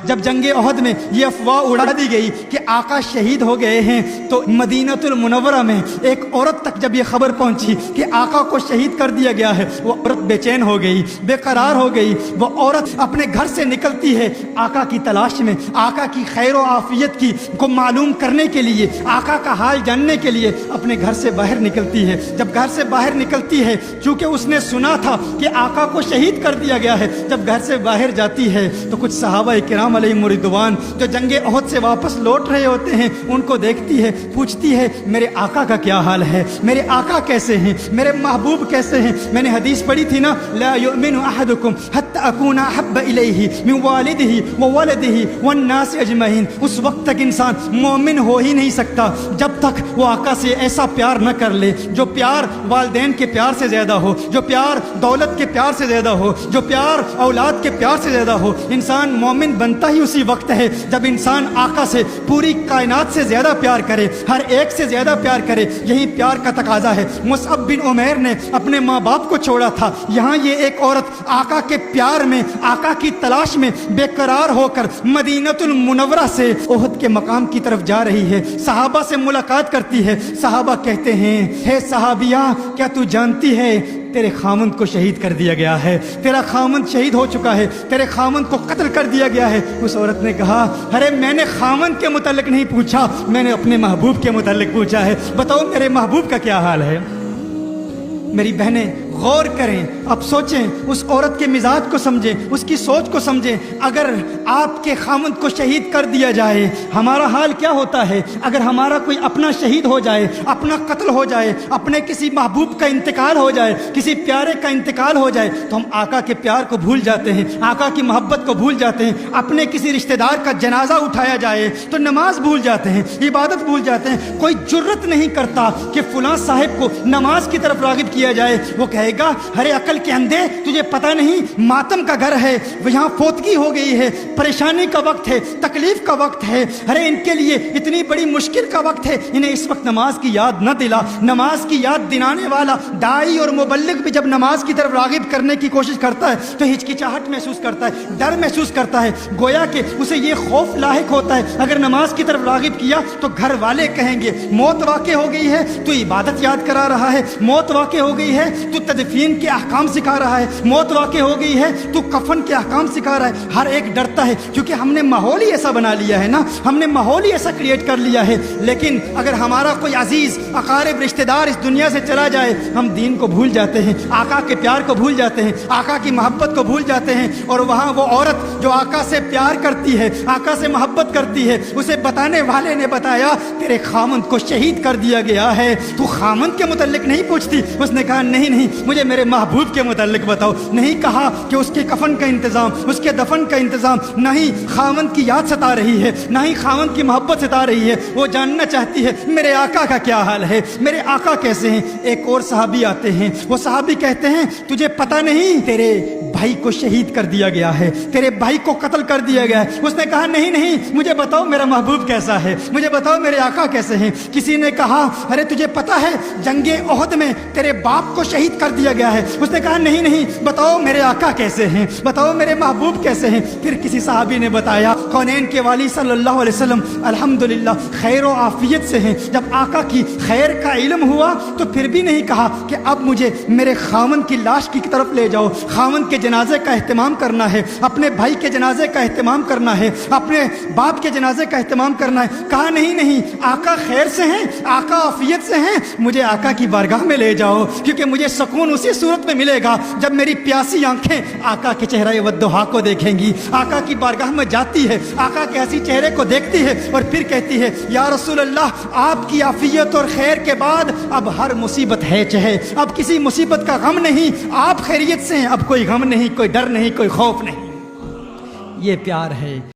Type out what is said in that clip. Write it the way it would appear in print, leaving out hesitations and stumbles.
جب جنگ احد میں یہ افواہ اڑا دی گئی کہ آقا شہید ہو گئے ہیں تو مدینہ المنورہ میں ایک عورت تک جب یہ خبر پہنچی کہ آقا کو شہید کر دیا گیا ہے، وہ عورت بے چین ہو گئی، بے قرار ہو گئی۔ وہ عورت اپنے گھر سے نکلتی ہے آقا کی تلاش میں، آقا کی خیر و عافیت کو معلوم کرنے کے لیے، آقا کا حال جاننے کے لیے اپنے گھر سے باہر نکلتی ہے۔ جب گھر سے باہر نکلتی ہے، چونکہ اس نے سنا تھا کہ آقا کو شہید کر دیا گیا ہے، جب گھر سے باہر جاتی ہے تو کچھ صحابہ کرام علیہم رضوان جو جنگ احد سے واپس لوٹ رہے ہوتے ہیں ان کو دیکھتی ہے، پوچھتی ہے میرے آقا کا کیا حال ہے، میرے آقا کیسے ہیں، میرے محبوب کیسے ہیں۔ میں نے حدیث پڑھی تھی نا، لا یؤمن احدکم حتی اکون احب الیہ من والدہ وولدہ والناس اجمعین۔ اس وقت تک انسان مومن ہو ہی نہیں سکتا جب تک وہ آقا سے ایسا پیار نہ کر لے جو پیار والدین کے پیار سے زیادہ ہو، جو پیار دولت کے پیار سے زیادہ ہو، جو پیار اولاد کے پیار سے زیادہ ہو۔ انسان مومن بنتا ہی اسی وقت ہے جب انسان آقا سے پوری کائنات سے زیادہ پیار کرے، ہر ایک سے زیادہ پیار کرے۔ یہی پیار کا تقاضا ہے۔ مصعب بن عمیر نے اپنے ماں باپ کو چھوڑا تھا، یہاں یہ ایک عورت آقا کے پیار میں، آقا کی تلاش میں بے قرار ہو کر مدینہ المنورہ سے احد کے مقام کی طرف جا رہی ہے، صحابہ سے ملاقات کرتی ہے۔ صحابہ کہتے ہیں، ہے صحابیہ کیا تو جانتی ہے تیرے خامند کو شہید کر دیا گیا ہے، تیرا خامند شہید ہو چکا ہے، تیرے خامند کو قتل کر دیا گیا ہے۔ اس عورت نے کہا، ارے میں نے خامند کے متعلق نہیں پوچھا، میں نے اپنے محبوب کے متعلق پوچھا ہے، بتاؤ میرے محبوب کا کیا حال ہے۔ میری بہنیں غور کریں، اب سوچیں، اس عورت کے مزاج کو سمجھیں، اس کی سوچ کو سمجھیں۔ اگر آپ کے خامند کو شہید کر دیا جائے ہمارا حال کیا ہوتا ہے؟ اگر ہمارا کوئی اپنا شہید ہو جائے، اپنا قتل ہو جائے، اپنے کسی محبوب کا انتقال ہو جائے، کسی پیارے کا انتقال ہو جائے تو ہم آقا کے پیار کو بھول جاتے ہیں، آقا کی محبت کو بھول جاتے ہیں۔ اپنے کسی رشتہ دار کا جنازہ اٹھایا جائے تو نماز بھول جاتے ہیں، عبادت بھول جاتے ہیں۔ کوئی جرت نہیں کرتا کہ فلاں صاحب کو نماز کی طرف راغب کیا جائے۔ وہ کہے گا، ارے عقل کے اندھے، تجھے پتہ نہیں ماتم کا گھر ہے، یہاں فوتگی ہو گئی ہے، پریشانی کا وقت ہے، تکلیف کا وقت ہے، ارے ان کے لیے اتنی بڑی مشکل کا وقت ہے، انہیں اس وقت نماز کی یاد نہ دلا۔ نماز کی یاد دلانے والا داعی اور مبلغ بھی جب نماز کی طرف راغب کرنے کی کوشش کرتا ہے تو ہچکچاہٹ محسوس کرتا ہے، ڈر محسوس کرتا ہے، گویا کہ اسے یہ خوف لاحق ہوتا ہے اگر نماز کی طرف راغب کیا تو گھر والے کہیں گے موت واقع ہو گئی ہے تو عبادت یاد کرا رہا ہے، موت واقع ہو گئی ہے تو تدفین کے احکام سکھا رہا ہے، موت واقع ہو گئی ہے تو کفن کے احکام سکھا رہا ہے۔ ہر ایک ڈرتا ہے کیونکہ ہم نے ماحول ہی ایسا بنا لیا ہے نا، ہم نے ماحول ہی ایسا کریٹ کر لیا ہے۔ لیکن اگر ہمارا کوئی عزیز اقارب رشتہ دار اس دنیا سے چلا جائے ہم دین کو بھول جاتے ہیں، آقا کے پیار کو بھول جاتے ہیں، آقا کی محبت کو بھول جاتے ہیں۔ اور وہاں وہ عورت جو آقا سے پیار کرتی ہے، آقا سے محبت کرتی ہے، اسے بتانے والے نے بتایا تیرے خامند کو شہید کر دیا گیا ہے، تو خامند کے متعلق نہیں پوچھتی؟ اس نے کہا نہیں مجھے میرے محبوب کے متعلق بتاؤ۔ نہیں کہا کہ اس کے کفن کا انتظام، اس کے دفن کا انتظام، نہیں خامند کی یاد ستا رہی ہے، نہ ہی خامند کی محبت ستا رہی ہے، وہ جاننا چاہتی ہے میرے آقا کا کیا حال ہے، میرے آقا کیسے ہیں۔ ایک اور صحابی آتے ہیں، وہ صحابی کہتے ہیں تجھے پتہ نہیں تیرے بھائی کو شہید کر دیا گیا ہے، تیرے بھائی کو قتل کر دیا گیا ہے۔ اس نے کہا نہیں مجھے بتاؤ میرا محبوب کیسا ہے، مجھے بتاؤ میرے آقا کیسے ہیں۔ کسی نے کہا ارے تجھے پتہ ہے جنگ احد میں تیرے باپ کو شہید کر دیا گیا ہے۔ اس نے کہا نہیں بتاؤ میرے آقا کیسے ہیں، بتاؤ میرے محبوب کیسے ہیں۔ پھر کسی صحابی نے بتایا کونین کے والی صلی اللہ علیہ وسلم الحمدللہ خیر و عافیت سے ہیں۔ جب آقا کی خیر کا علم ہوا تو پھر بھی نہیں کہا کہ اب مجھے میرے خامند کی لاش کی طرف لے جاؤ، خامند کے جنازے کا اہتمام کرنا ہے، اپنے بھائی کے جنازے کا اہتمام کرنا ہے، اپنے باپ کے جنازے کا اہتمام کرنا ہے۔ کہا نہیں آقا خیر سے ہیں، آقا عافیت سے ہیں، مجھے آقا کی بارگاہ میں لے جاؤ، کیونکہ مجھے سکون اسی صورت میں ملے گا جب میری پیاسی آنکھیں آقا کے چہرہ والضحیٰ کو دیکھیں گی۔ آقا کی بارگاہ میں جاتی ہے، آقا کے ایسی چہرے کو دیکھتی ہے اور پھر کہتی ہے یا رسول اللہ آپ کی عافیت اور خیر کے بعد اب ہر مصیبت ہے چہے، اب کسی مصیبت کا غم نہیں، آپ خیریت سے ہیں، اب کوئی غم نہیں، کوئی ڈر نہیں، کوئی خوف نہیں۔ یہ پیار ہے۔